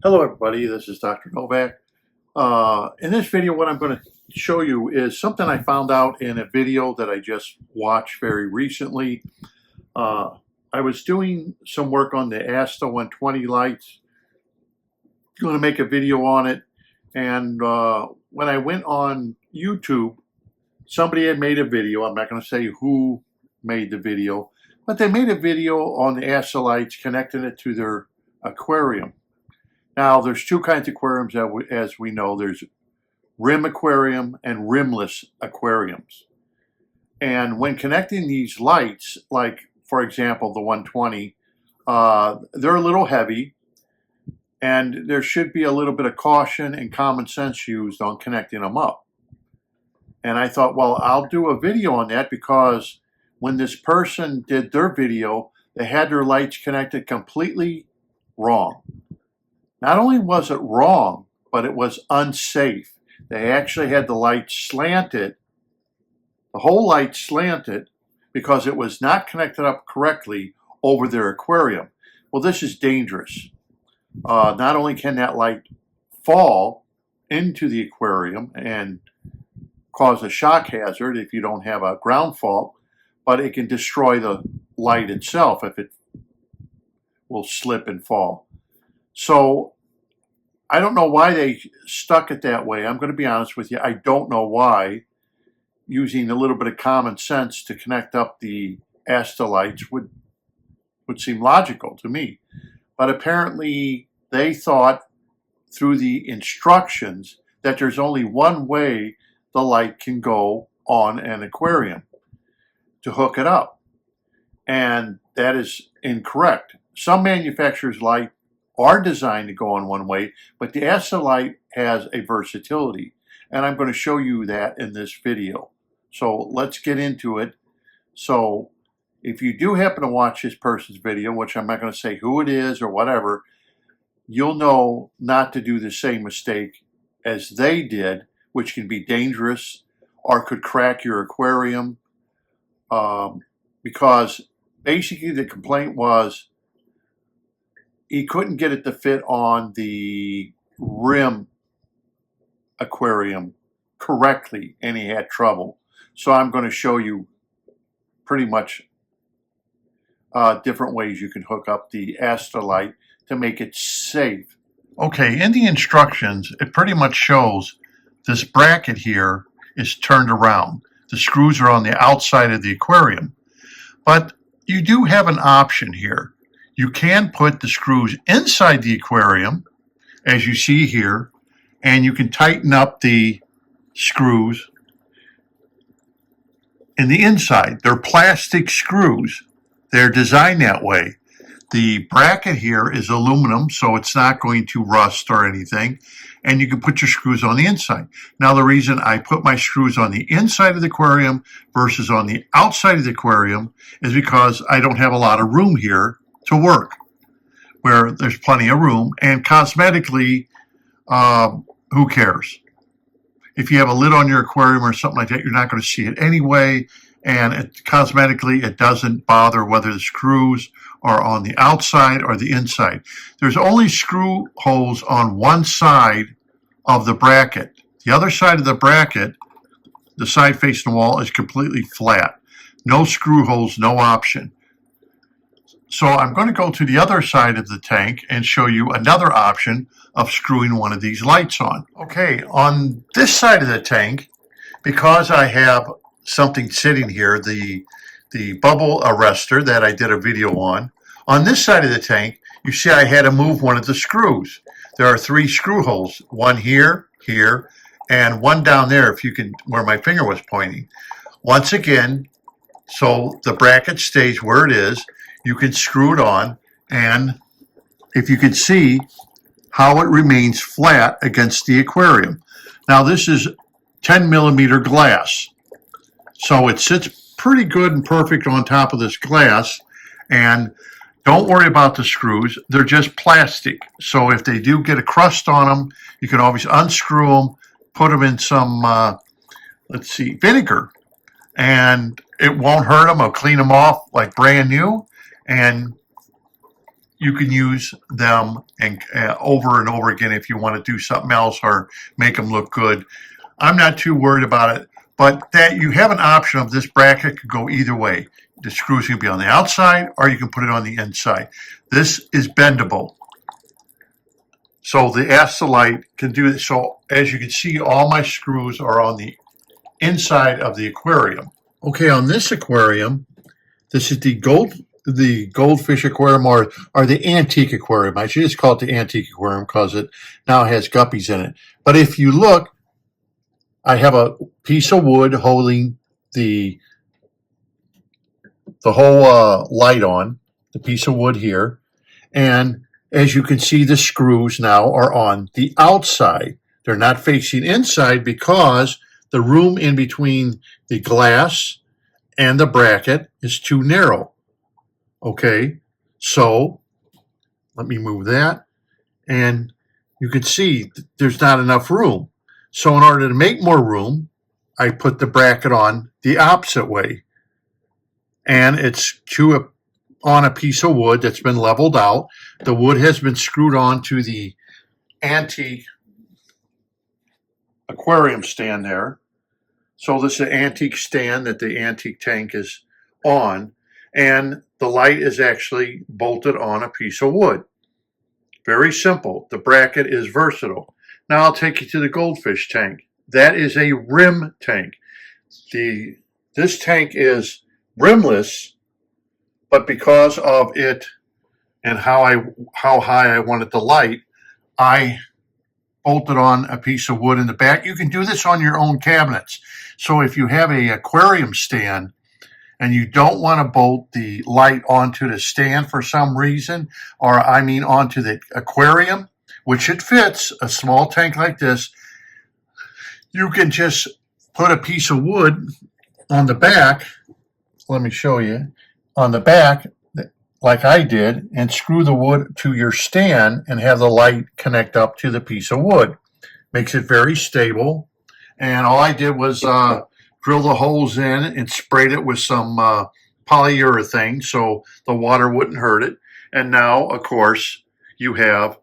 Hello everybody, this is Dr. Novak. In this video what I'm going to show you is something I found out in a video that I just watched very recently. I was doing some work on the Asta 120 lights, going to make a video on it, and when I went on YouTube, somebody had made a video. I'm not going to say who made the video, but they made a video on the Asta lights, connecting it to their aquarium. Now, there's two kinds of aquariums, as we know. There's rim aquarium and rimless aquariums. And when connecting these lights, like, for example, the 120, they're a little heavy, and there should be a little bit of caution and common sense used on connecting them up. And I thought, well, I'll do a video on that, because when this person did their video, they had their lights connected completely wrong. Not only was it wrong, but it was unsafe. They actually had the light slanted, the whole light slanted, because it was not connected up correctly over their aquarium. Well, this is dangerous. Not only can that light fall into the aquarium and cause a shock hazard if you don't have a ground fault, but it can destroy the light itself if it will slip and fall. So I don't know why they stuck it that way. I'm going to be honest with you. I don't know why using a little bit of common sense to connect up the Asta lights would seem logical to me. But apparently they thought through the instructions that there's only one way the light can go on an aquarium to hook it up. And that is incorrect. Some manufacturers' light are designed to go on one way, but the Asta light has a versatility, and I'm going to show you that in this video. So let's get into it. So if you do happen to watch this person's video, which I'm not going to say who it is or whatever, you'll know not to do the same mistake as they did, which can be dangerous or could crack your aquarium, because basically the complaint was he couldn't get it to fit on the rim aquarium correctly, and he had trouble. So I'm going to show you pretty much different ways you can hook up the Asta light to make it safe. Okay, in the instructions, it pretty much shows this bracket here is turned around. The screws are on the outside of the aquarium. But you do have an option here. You can put the screws inside the aquarium, as you see here, and you can tighten up the screws in the inside. They're plastic screws. They're designed that way. The bracket here is aluminum, so it's not going to rust or anything, and you can put your screws on the inside. Now, the reason I put my screws on the inside of the aquarium versus on the outside of the aquarium is because I don't have a lot of room here to work, where there's plenty of room, and cosmetically, who cares? If you have a lid on your aquarium or something like that, you're not going to see it anyway, and cosmetically it doesn't bother whether the screws are on the outside or the inside. There's only screw holes on one side of the bracket. The other side of the bracket, the side facing the wall, is completely flat. No screw holes, no option. So I'm going to go to the other side of the tank and show you another option of screwing one of these lights on. Okay, on this side of the tank, because I have something sitting here, the bubble arrestor that I did a video on this side of the tank, you see I had to move one of the screws. There are 3 screw holes, one here, here, and one down there, if you can, where my finger was pointing. Once again, so the bracket stays where it is, you can screw it on, and if you can see how it remains flat against the aquarium. Now, this is 10 millimeter glass, so it sits pretty good and perfect on top of this glass, and don't worry about the screws. They're just plastic, so if they do get a crust on them, you can always unscrew them, put them in some, vinegar, and it won't hurt them. I'll clean them off like brand new, and you can use them and over and over again if you want to do something else or make them look good. I'm not too worried about it, but that you have an option of this bracket could go either way. The screws can be on the outside or you can put it on the inside. This is bendable. So the Laterite can do this. So as you can see, all my screws are on the inside of the aquarium. Okay, on this aquarium, this is the goldfish aquarium or the antique aquarium. I should just call it the antique aquarium because it now has guppies in it. But if you look, I have a piece of wood holding the whole light on, the piece of wood here. And as you can see, the screws now are on the outside. They're not facing inside because the room in between the glass and the bracket is too narrow. Okay, so let me move that. And you can see there's not enough room. So in order to make more room, I put the bracket on the opposite way. And it's on a piece of wood that's been leveled out. The wood has been screwed on to the antique aquarium stand there. So this is an antique stand that the antique tank is on. And the light is actually bolted on a piece of wood. Very simple. The bracket is versatile. Now I'll take you to the goldfish tank. That is a rim tank. This tank is rimless, but because of it and how high I wanted the light, I bolted on a piece of wood in the back. You can do this on your own cabinets. So if you have an aquarium stand and you don't want to bolt the light onto the stand for some reason, or I mean onto the aquarium, which it fits, a small tank like this, you can just put a piece of wood on the back. Let me show you. On the back, like I did, and screw the wood to your stand and have the light connect up to the piece of wood. Makes it very stable. And all I did was drill the holes in and sprayed it with some polyurethane so the water wouldn't hurt it. And now, of course, you have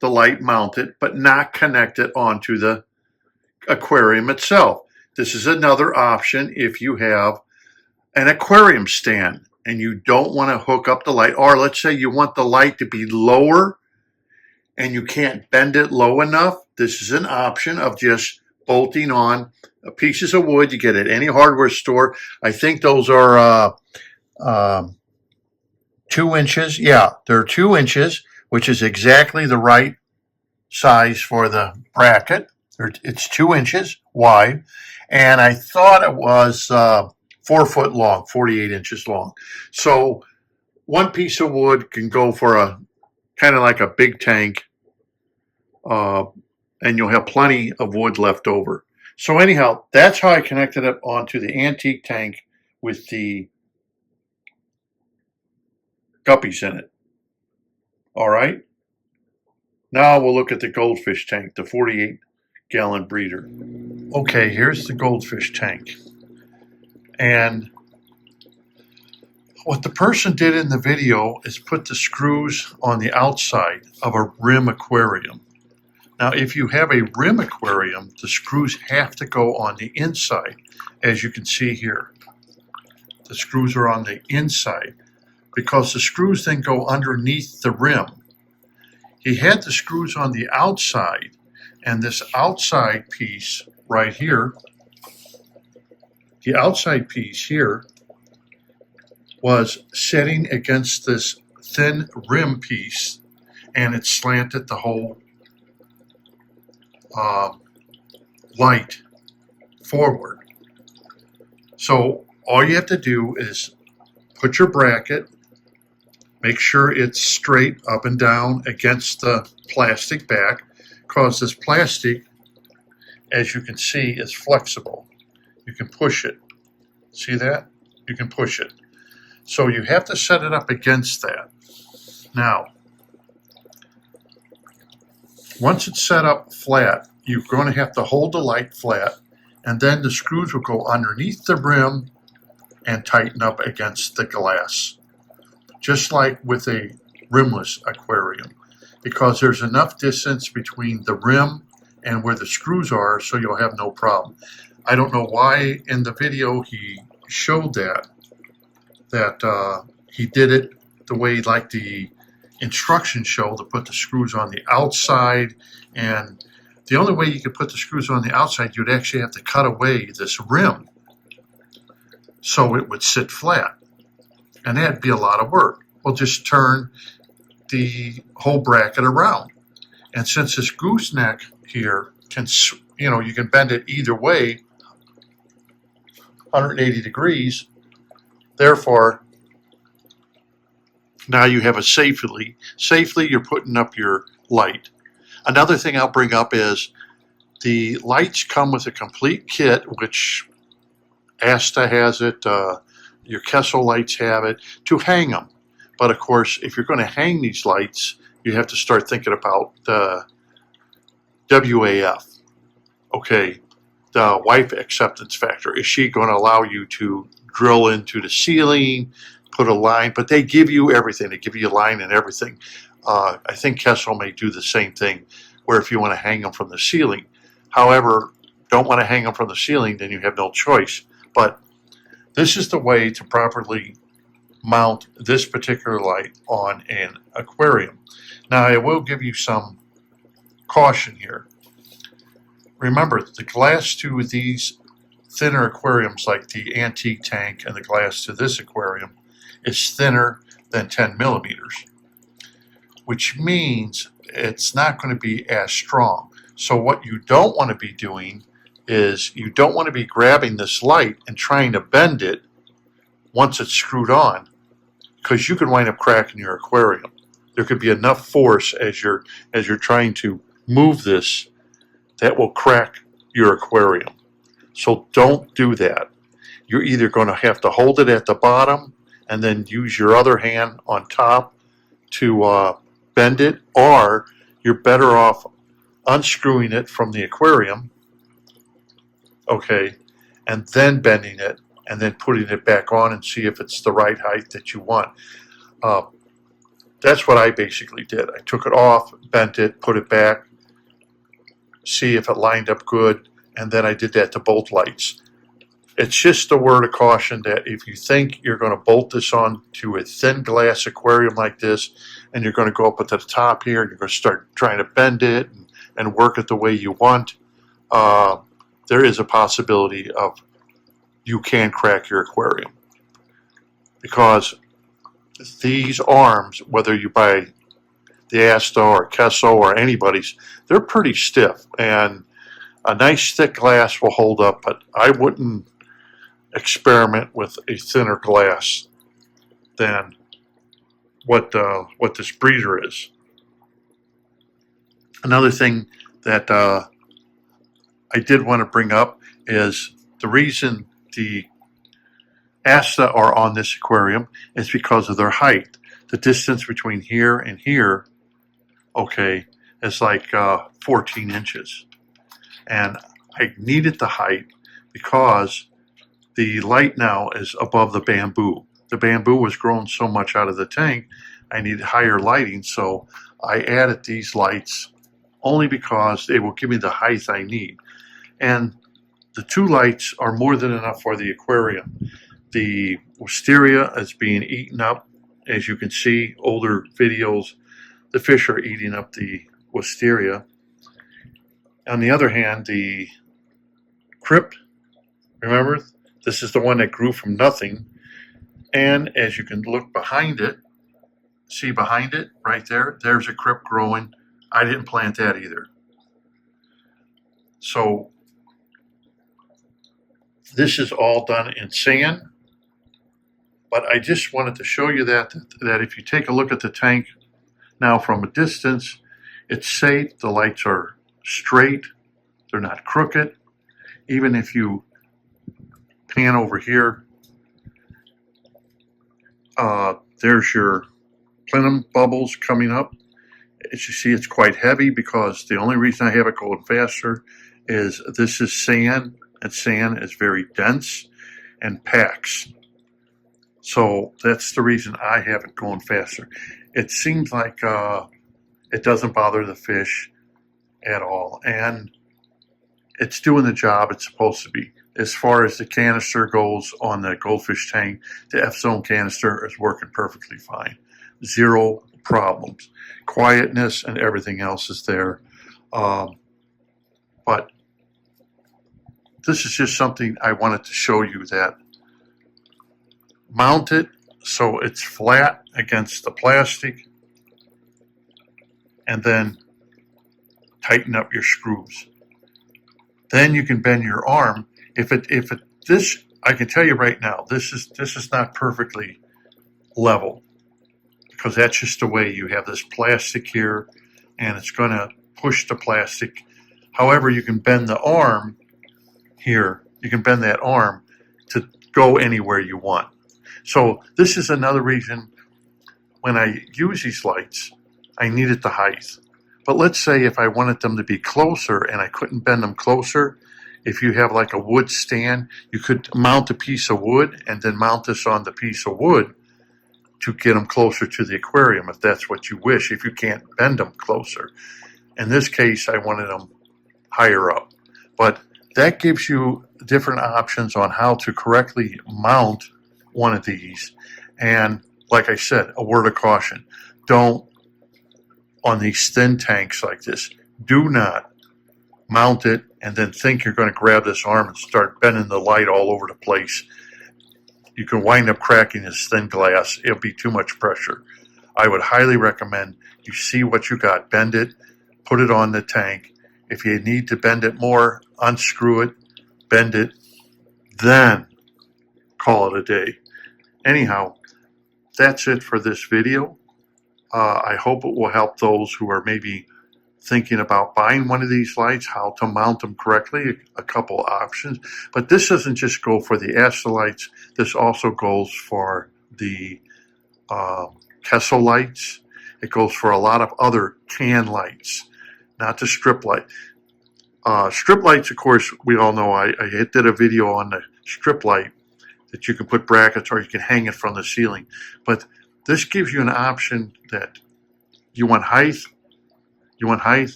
the light mounted but not connected onto the aquarium itself. This is another option if you have an aquarium stand and you don't want to hook up the light, or let's say you want the light to be lower and you can't bend it low enough. This is an option of just bolting on pieces of wood you get at any hardware store. I think those are 2 inches. Yeah, they're 2 inches, which is exactly the right size for the bracket. It's 2 inches wide, and I thought it was 4 foot long, 48 inches long. So one piece of wood can go for a kind of like a big tank, and you'll have plenty of wood left over. So anyhow, that's how I connected it onto the antique tank with the guppies in it. All right. Now we'll look at the goldfish tank, the 48-gallon breeder. Okay, here's the goldfish tank. And what the person did in the video is put the screws on the outside of a rim aquarium. Now, if you have a rim aquarium, the screws have to go on the inside, as you can see here. The screws are on the inside because the screws then go underneath the rim. He had the screws on the outside, and this outside piece right here, the outside piece here was setting against this thin rim piece, and it slanted the whole light forward. So all you have to do is put your bracket, make sure it's straight up and down against the plastic back, because this plastic, as you can see, is flexible. You can push it. See that? You can push it. So you have to set it up against that. Now, once it's set up flat, you're going to have to hold the light flat, and then the screws will go underneath the rim and tighten up against the glass. Just like with a rimless aquarium, because there's enough distance between the rim and where the screws are, so you'll have no problem. I don't know why in the video he showed that he did it the way like the instructions show, to put the screws on the outside, and the only way you could put the screws on the outside, you'd actually have to cut away this rim so it would sit flat, and that'd be a lot of work. Well, just turn the whole bracket around, and since this gooseneck here can, you can bend it either way, 180 degrees, therefore now you have a safely you're putting up your light. Another thing I'll bring up is the lights come with a complete kit, which Asta has it, your Kessel lights have it, to hang them. But of course, if you're going to hang these lights, you have to start thinking about the WAF. Okay, the wife acceptance factor. Is she going to allow you to drill into the ceiling, put a line? But they give you everything. They give you a line and everything. I think Kessel may do the same thing, where if you want to hang them from the ceiling. However, don't want to hang them from the ceiling, then you have no choice. But this is the way to properly mount this particular light on an aquarium. Now, I will give you some caution here. Remember, the glass to these thinner aquariums, like the antique tank and the glass to this aquarium, is thinner than 10 millimeters, which means it's not going to be as strong. So what you don't want to be doing is you don't want to be grabbing this light and trying to bend it once it's screwed on, because you can wind up cracking your aquarium. There could be enough force as you're trying to move this that will crack your aquarium. So don't do that. You're either going to have to hold it at the bottom and then use your other hand on top to bend it, or you're better off unscrewing it from the aquarium, okay, and then bending it and then putting it back on and see if it's the right height that you want. That's what I basically did. I took it off, bent it, put it back, see if it lined up good, and then I did that to both lights. It's just a word of caution that if you think you're going to bolt this on to a thin glass aquarium like this, and you're going to go up at the top here, and you're going to start trying to bend it and work it the way you want, there is a possibility of you can crack your aquarium. Because these arms, whether you buy the Asta or Kessel or anybody's, they're pretty stiff, and a nice thick glass will hold up, but I wouldn't experiment with a thinner glass than what this breeder is. Another thing that I did want to bring up is the reason the Asta are on this aquarium is because of their height. The distance between here and here, okay, is like 14 inches. And I needed the height because the light now is above the bamboo. The bamboo was growing so much out of the tank, I needed higher lighting, so I added these lights only because they will give me the height I need. And the two lights are more than enough for the aquarium. The wisteria is being eaten up. As you can see, older videos, the fish are eating up the wisteria. On the other hand, the crypt, remember, this is the one that grew from nothing. And as you can look behind it, see behind it, right there, there's a crypt growing. I didn't plant that either. So this is all done in sand. But I just wanted to show you that if you take a look at the tank now from a distance, it's safe. The lights are straight. They're not crooked. Even if you pan over here, there's your plenum bubbles coming up. As you see, it's quite heavy because the only reason I have it going faster is this is sand, and sand is very dense and packs. So that's the reason I have it going faster. It seems like it doesn't bother the fish at all, and it's doing the job it's supposed to be. As far as the canister goes on the goldfish tank, the F-zone canister is working perfectly fine. Zero problems. Quietness and everything else is there. But this is just something I wanted to show you, that mount it so it's flat against the plastic, and then tighten up your screws. Then you can bend your arm. This, I can tell you right now, this is not perfectly level, because that's just the way you have this plastic here, and it's going to push the plastic. However, you can bend the arm here. You can bend that arm to go anywhere you want. So this is another reason when I use these lights, I needed the height. But let's say if I wanted them to be closer and I couldn't bend them closer, if you have like a wood stand, you could mount a piece of wood and then mount this on the piece of wood to get them closer to the aquarium, if that's what you wish, if you can't bend them closer. In this case, I wanted them higher up. But that gives you different options on how to correctly mount one of these. And like I said, a word of caution: don't, on these thin tanks like this, do not mount it and then think you're going to grab this arm and start bending the light all over the place. You can wind up cracking this thin glass. It'll be too much pressure. I would highly recommend you see what you got, bend it, put it on the tank. If you need to bend it more, unscrew it, bend it, then call it a day. Anyhow, that's it for this video. I hope it will help those who are maybe thinking about buying one of these lights, how to mount them correctly, a couple options. But this doesn't just go for the Astrolights. This also goes for the Kessel lights. It goes for a lot of other can lights, not the strip light. Strip lights, of course, we all know. I did a video on the strip light that you can put brackets or you can hang it from the ceiling. But this gives you an option that you want height,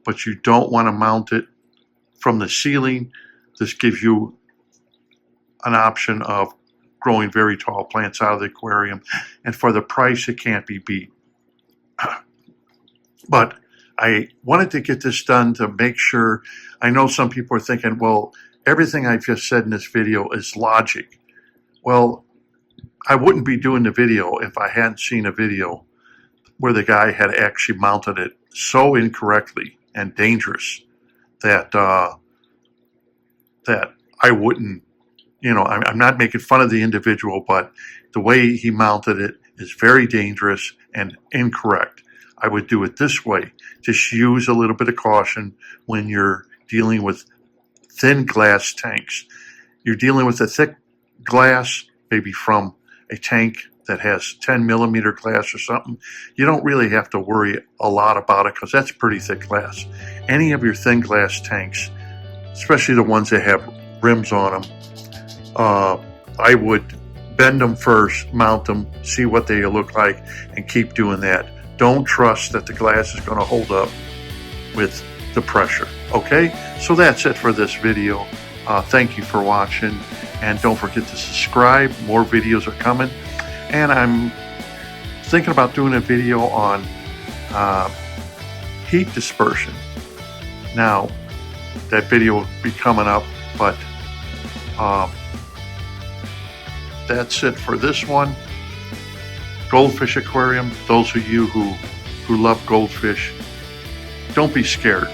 but you don't want to mount it from the ceiling. This gives you an option of growing very tall plants out of the aquarium, and for the price, it can't be beat. But I wanted to get this done to make sure. I know some people are thinking, well, everything I've just said in this video is logic. Well, I wouldn't be doing the video if I hadn't seen a video where the guy had actually mounted it so incorrectly and dangerous that that I wouldn't, I'm not making fun of the individual, but the way he mounted it is very dangerous and incorrect. I would do it this way. Just use a little bit of caution when you're dealing with thin glass tanks. You're dealing with a thick glass, maybe from a tank that has 10 millimeter glass or something. You don't really have to worry a lot about it because that's pretty thick glass. Any of your thin glass tanks, especially the ones that have rims on them, I would bend them first, mount them, see what they look like, and keep doing that. Don't trust that the glass is going to hold up with the pressure. Okay, so that's it for this video. Thank you for watching, and don't forget to subscribe. More videos are coming, and I'm thinking about doing a video on heat dispersion. Now, that video will be coming up, but that's it for this one. Goldfish aquarium. Those of you who love goldfish, don't be scared.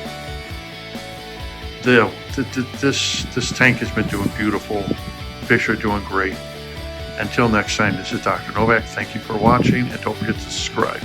This tank has been doing beautiful. Fish are doing great. Until next time, this is Dr. Novak. Thank you for watching, and don't forget to subscribe.